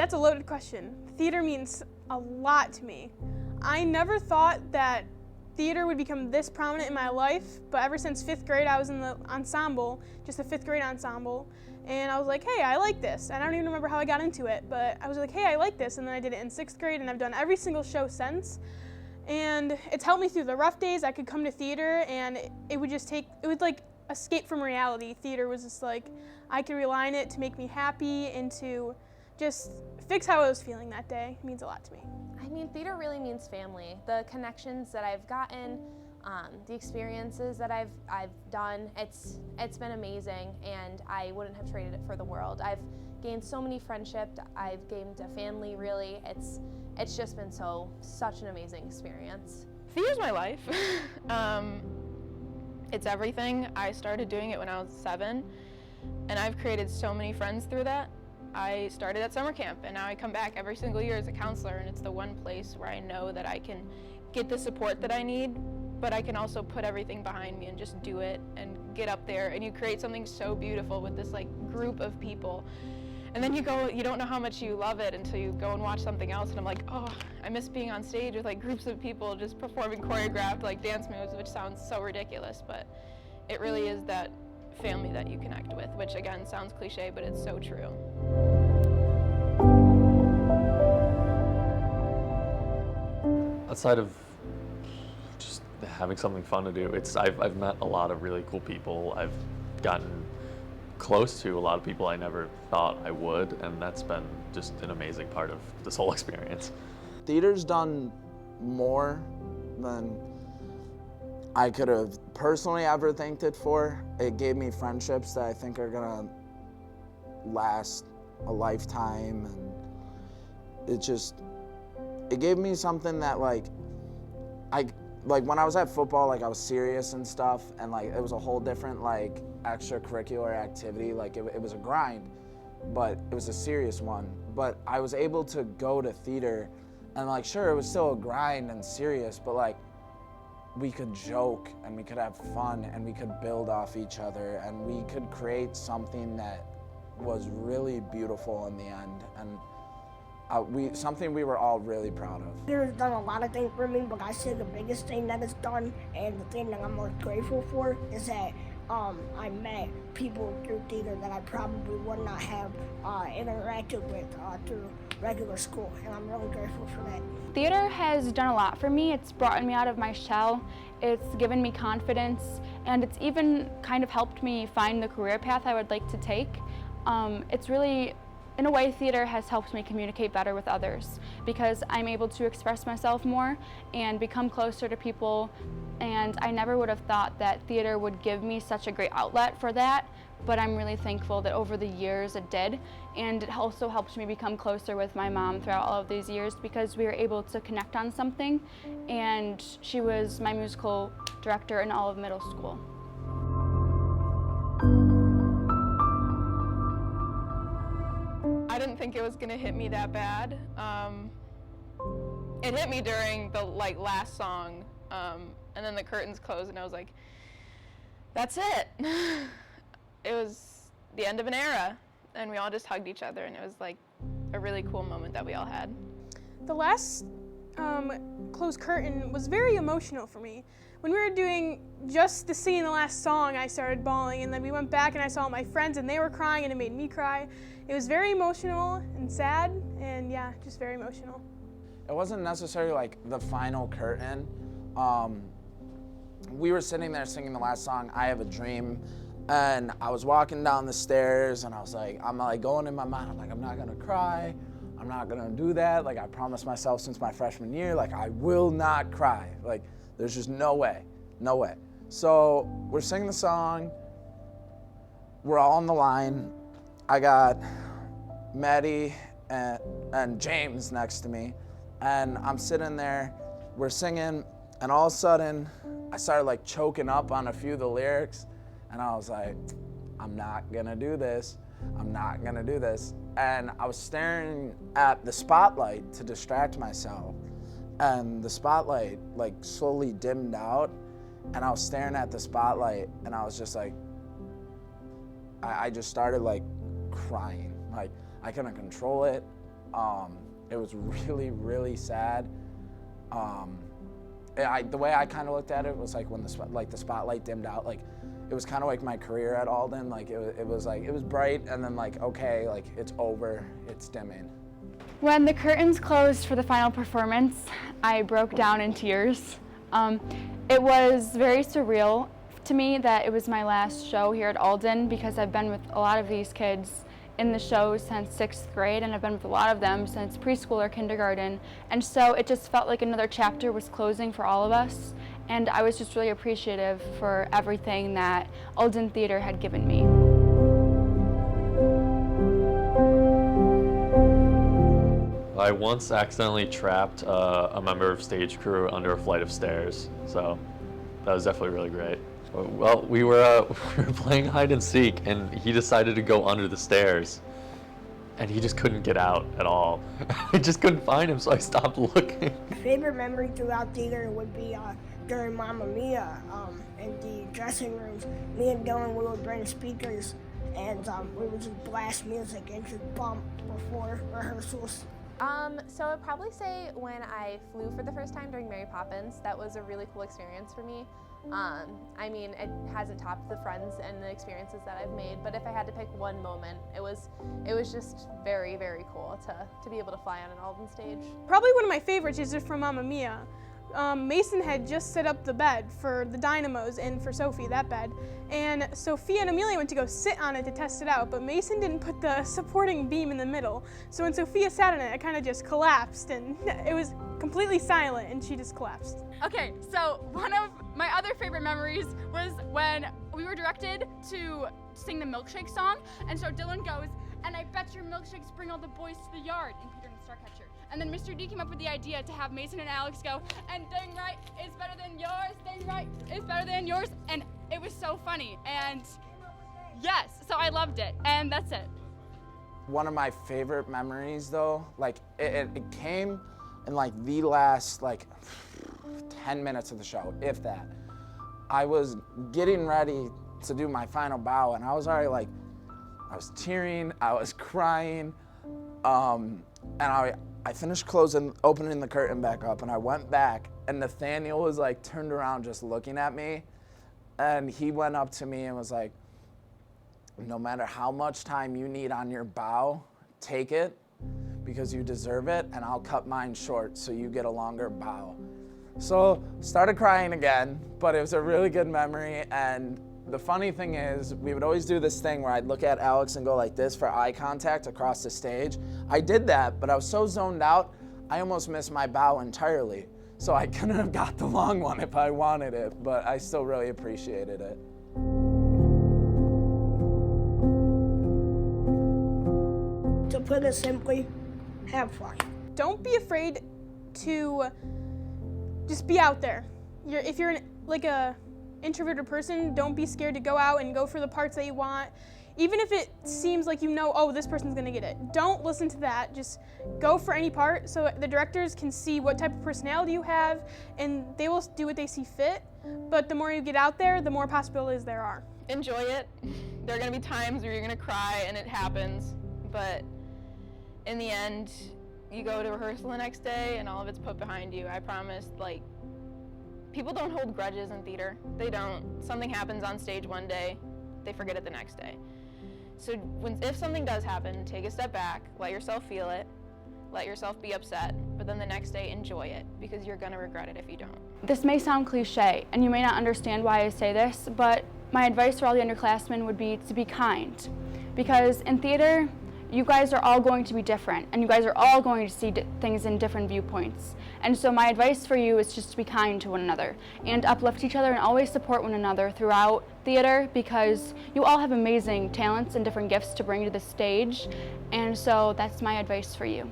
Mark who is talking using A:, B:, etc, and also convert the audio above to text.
A: That's a loaded question. Theater means a lot to me. I never thought that theater would become this prominent in my life, but ever since 5th grade, I was in the ensemble, just a 5th grade ensemble, and I was like, hey, I like this. And I don't even remember how I got into it, but I was like, hey, I like this, and then I did it in 6th grade, and I've done every single show since. And it's helped me through the rough days. I could come to theater, and it would like escape from reality. Theater was just like, I could rely on it to make me happy and to just fix how I was feeling that day. It means a lot to me.
B: I mean, theater really means family. The connections that I've gotten, the experiences that I've done, it's been amazing, and I wouldn't have traded it for the world. I've gained so many friendships. I've gained a family, really. It's just been such an amazing experience.
C: Theater's my life. It's everything. I started doing it when I was 7, and I've created so many friends through that. I started at summer camp, and now I come back every single year as a counselor, and it's the one place where I know that I can get the support that I need, but I can also put everything behind me and just do it and get up there, and you create something so beautiful with this like group of people. And then you don't know how much you love it until you go and watch something else, and I'm like, oh, I miss being on stage with like groups of people just performing choreographed like dance moves, which sounds so ridiculous, but it really is that family that you connect with, which again sounds cliche, but it's so true.
D: Outside of just having something fun to do, I've met a lot of really cool people. I've gotten close to a lot of people I never thought I would, and that's been just an amazing part of this whole experience.
E: Theater's done more than I could have personally ever thanked it for. It gave me friendships that I think are gonna last a lifetime, and it gave me something that like when I was at football, like I was serious and stuff, and like it was a whole different like extracurricular activity. Like it was a grind, but it was a serious one. But I was able to go to theater, and like sure, it was still a grind and serious, but like we could joke and we could have fun and we could build off each other and we could create something that was really beautiful in the end, and something we were all really proud of.
F: Theater's done a lot of things for me, but I say the biggest thing that it's done and the thing that I'm most grateful for is that I met people through theater that I probably would not have interacted with through regular school, and I'm really grateful for that.
G: Theater has done a lot for me. It's brought me out of my shell, it's given me confidence, and it's even kind of helped me find the career path I would like to take. It's really, in a way, theater has helped me communicate better with others because I'm able to express myself more and become closer to people, and I never would have thought that theater would give me such a great outlet for that, but I'm really thankful that over the years it did, and it also helped me become closer with my mom throughout all of these years because we were able to connect on something, and she was my musical director in all of middle school.
C: I didn't think it was gonna hit me that bad. It hit me during the last song, and then the curtains closed, and I was like, "That's it." It was the end of an era, and we all just hugged each other, and it was like a really cool moment that we all had.
A: The last closed curtain was very emotional for me. When we were doing just the singing the last song, I started bawling, and then we went back and I saw my friends and they were crying and it made me cry. It was very emotional and sad, and yeah, just very emotional.
E: It wasn't necessarily like the final curtain. We were sitting there singing the last song, I Have a Dream, and I was walking down the stairs and I'm like going in my mind, I'm like, I'm not gonna cry, I'm not gonna do that. Like I promised myself since my freshman year, like I will not cry. Like there's just no way, no way. So we're singing the song, we're all on the line. I got Maddie and James next to me, and I'm sitting there, we're singing, and all of a sudden, I started like choking up on a few of the lyrics, and I was like, I'm not gonna do this, I'm not gonna do this. And I was staring at the spotlight to distract myself, and the spotlight like slowly dimmed out, and I was staring at the spotlight, and I was just like, I just started like crying. Like I couldn't control it. It was really, really sad. The way I kind of looked at it was like when the spotlight dimmed out, like it was kind of like my career at Alden. Like it was bright, and then like, okay, like it's over, it's dimming.
G: When the curtains closed for the final performance, I broke down in tears. It was very surreal to me that it was my last show here at Alden, because I've been with a lot of these kids in the show since 6th grade, and I've been with a lot of them since preschool or kindergarten. And so it just felt like another chapter was closing for all of us. And I was just really appreciative for everything that Alden Theater had given me.
D: I once accidentally trapped a member of stage crew under a flight of stairs, so that was definitely really great. Well, we were playing hide and seek, and he decided to go under the stairs, and he just couldn't get out at all. I just couldn't find him, so I stopped looking.
F: Favorite memory throughout theater would be during Mamma Mia, in the dressing rooms. Me and Dylan, we would bring speakers, and we would just blast music and just bump before rehearsals.
B: So I'd probably say when I flew for the first time during Mary Poppins, that was a really cool experience for me. I mean, it hasn't topped the friends and the experiences that I've made, but if I had to pick one moment, it was just very, very cool to be able to fly on an Alden stage.
A: Probably one of my favorites is just from Mamma Mia. Mason had just set up the bed for the dynamos and for Sophie, that bed. And Sophia and Amelia went to go sit on it to test it out, but Mason didn't put the supporting beam in the middle. So when Sophia sat on it, it kind of just collapsed, and it was completely silent, and she just collapsed.
H: Okay, so one of my other favorite memories was when we were directed to sing the milkshake song, and so Dylan goes, "And I bet your milkshakes bring all the boys to the yard," in Peter and the Starcatcher. And then Mr. D came up with the idea to have Mason and Alex go, "And dang right is better than yours, dang right is better than yours," and it was so funny, and yes, so I loved it, and that's it.
E: One of my favorite memories though, like it came in like the last like 10 minutes of the show, if that. I was getting ready to do my final bow, and I was already like, I was tearing, I was crying, and I finished opening the curtain back up, and I went back, and Nathaniel was like turned around just looking at me, and he went up to me and was like, "No matter how much time you need on your bow, take it, because you deserve it, and I'll cut mine short so you get a longer bow." So started crying again, but it was a really good memory. And the funny thing is, we would always do this thing where I'd look at Alex and go like this for eye contact across the stage. I did that, but I was so zoned out, I almost missed my bow entirely. So I couldn't have got the long one if I wanted it, but I still really appreciated it.
F: To put it simply, have fun.
A: Don't be afraid to just be out there. If you're like a introverted person, don't be scared to go out and go for the parts that you want. Even if it seems like oh, this person's gonna get it. Don't listen to that. Just go for any part so the directors can see what type of personality you have, and they will do what they see fit. But the more you get out there, the more possibilities there are.
C: Enjoy it. There are gonna be times where you're gonna cry, and it happens, but in the end, you go to rehearsal the next day and all of it's put behind you. I promise, like, people don't hold grudges in theater. They don't. Something happens on stage one day, they forget it the next day. So if something does happen, take a step back, let yourself feel it, let yourself be upset, but then the next day enjoy it, because you're gonna regret it if you don't.
G: This may sound cliche, and you may not understand why I say this, but my advice for all the underclassmen would be to be kind. Because in theater, you guys are all going to be different, and you guys are all going to see things in different viewpoints. And so my advice for you is just to be kind to one another and uplift each other and always support one another throughout theater, because you all have amazing talents and different gifts to bring to the stage. And so that's my advice for you.